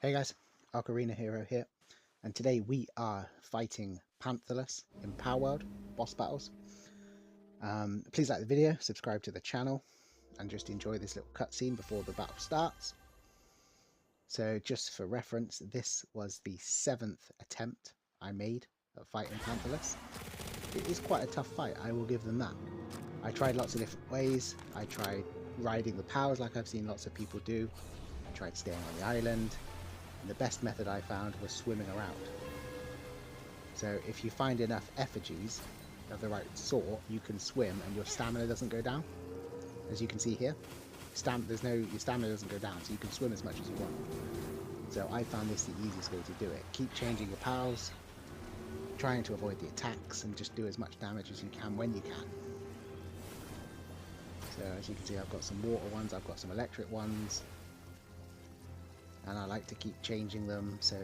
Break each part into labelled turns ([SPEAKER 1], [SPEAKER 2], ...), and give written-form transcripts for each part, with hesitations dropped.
[SPEAKER 1] Hey guys, Ocarina Hero here, and today we are fighting Panthalus in Palworld Boss battles. Please like the video, subscribe to the channel, and just enjoy this little cutscene before the battle starts. So just for reference, this was the 7th attempt I made at fighting Panthalus. It is quite a tough fight, I will give them that. I tried lots of different ways. I tried riding the powers like I've seen lots of people do. I tried staying on the island. And the best method I found was swimming around. So if you find enough effigies of the right sort, you can swim and your stamina doesn't go down. As you can see here, your stamina doesn't go down, so you can swim as much as you want. So I found this the easiest way to do it. Keep changing your pals, trying to avoid the attacks, and just do as much damage as you can when you can. So as you can see, I've got some water ones, I've got some electric ones, and I like to keep changing them, so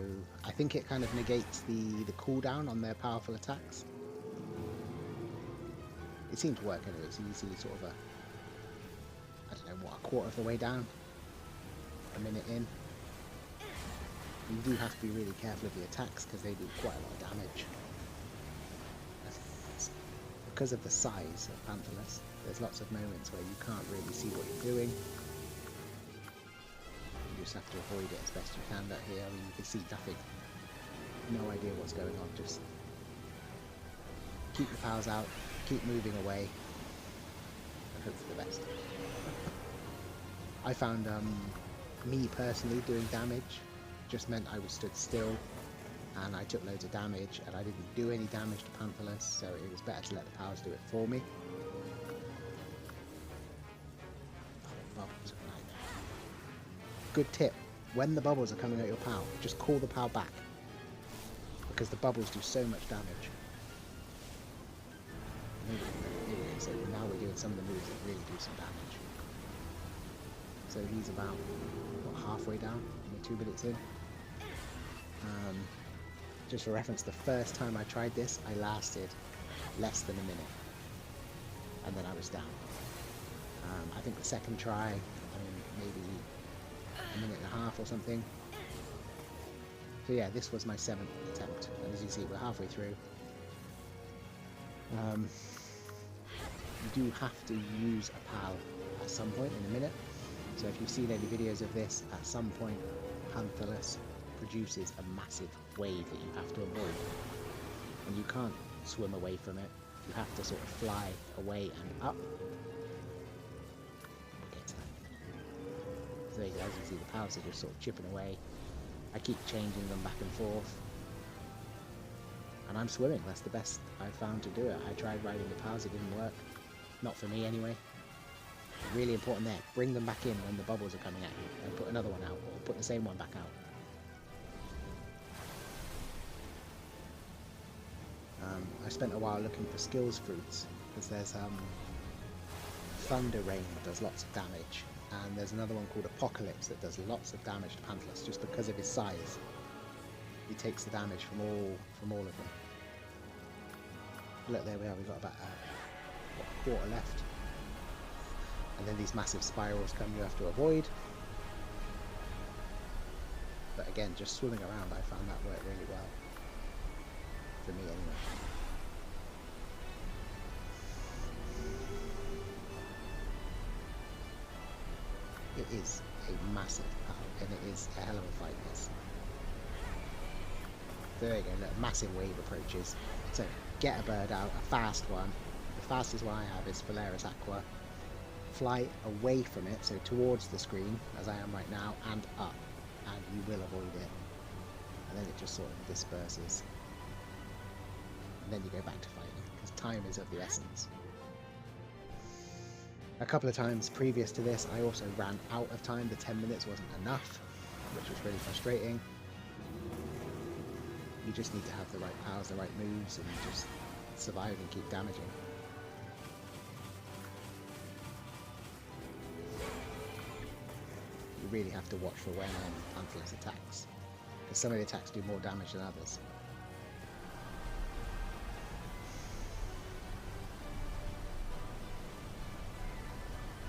[SPEAKER 1] I think it kind of negates the cooldown on their powerful attacks. It seemed to work anyway, so you see sort of I don't know, what, a quarter of the way down, a minute in. You do have to be really careful of the attacks because they do quite a lot of damage. Because of the size of Panthalus, there's lots of moments where you can't really see what you're doing. You just have to avoid it as best you can. But here, I mean, you can see nothing. No idea what's going on. Just keep the powers out, keep moving away, and hope for the best. I found me personally doing damage just meant I was stood still, and I took loads of damage, and I didn't do any damage to Panthalus, so it was better to let the powers do it for me. Good tip, when the bubbles are coming at your pal, just call the pal back, because the bubbles do so much damage. Anyway, so now we're doing some of the moves that really do some damage. So he's about, what, halfway down, we're 2 minutes in. Just for reference, the first time I tried this, I lasted less than a minute, and then I was down. I think the second try, maybe a minute and a half or something. So yeah, this was my 7th attempt, and as you see, we're halfway through. You do have to use a pal at some point in a minute, so if you've seen any videos of this, at some point Panthalus produces a massive wave that you have to avoid, and you can't swim away from it. You have to sort of fly away and up. So as you see, the powers are just sort of chipping away. I keep changing them back and forth. And I'm swimming, that's the best I've found to do it. I tried riding the powers, it didn't work. Not for me anyway. Really important there, bring them back in when the bubbles are coming at you, and put another one out, or put the same one back out. I spent a while looking for skills fruits, because there's Thunder Rain that does lots of damage, and there's another one called Apocalypse that does lots of damage to Panthalus just because of his size. He takes the damage from all of them. Look, there we are, we've got about a quarter left. And then these massive spirals come you have to avoid. But again, just swimming around, I found that worked really well. For me anyway. It is a massive power, and it is a hell of a fight, this. There you go, look, massive wave approaches. So, get a bird out, a fast one. The fastest one I have is Polaris Aqua. Fly away from it, so towards the screen, as I am right now, and up, and you will avoid it. And then it just sort of disperses. And then you go back to fighting, because time is of the essence. A couple of times previous to this, I also ran out of time. The 10 minutes wasn't enough, which was really frustrating. You just need to have the right powers, the right moves, and just survive and keep damaging. You really have to watch for when Panthalus attacks, because some of the attacks do more damage than others.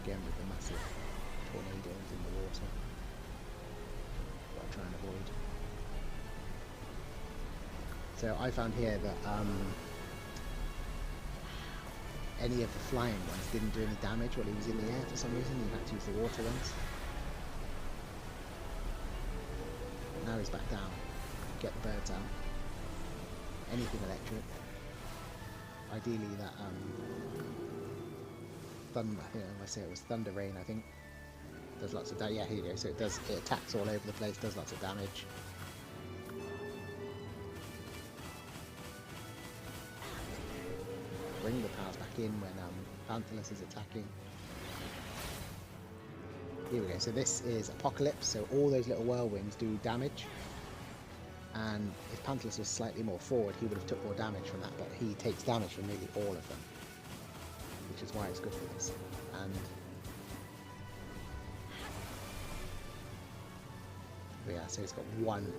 [SPEAKER 1] Again with the massive tornadoes in the water. What I'm trying to avoid. So I found here that any of the flying ones didn't do any damage while he was in the air for some reason. You had to use the water ones. But now he's back down. Get the birds out. Anything electric. Ideally that thunder, I say it was thunder rain, I think. Does lots of damage. Yeah, here you go. So it attacks all over the place, does lots of damage. Bring the powers back in when Panthalus is attacking. Here we go. So this is Apocalypse. So all those little whirlwinds do damage. And if Panthalus was slightly more forward, he would have took more damage from that. But he takes damage from nearly all of them, which is why it's good for this. And yeah, so he's got one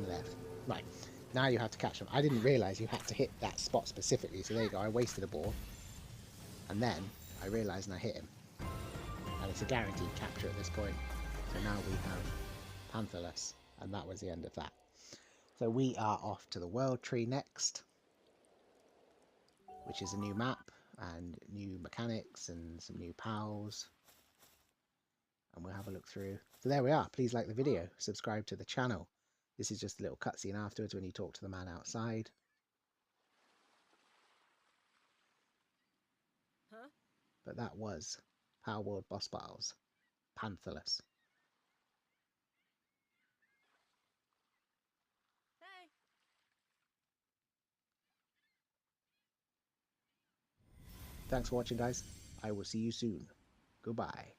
[SPEAKER 1] left. Right, now you have to catch them. I didn't realise you had to hit that spot specifically, so there you go. I wasted a ball, and then I realised and I hit him, and it's a guaranteed capture at this point. So now we have Panthalus, and that was the end of that. So we are off to the World Tree next, which is a new map and new mechanics and some new pals. And we'll have a look through. So there we are. Please like the video, subscribe to the channel. This is just a little cutscene afterwards when you talk to the man outside. But that was Palworld Boss Battles, Panthalus. Thanks for watching, guys. I will see you soon. Goodbye.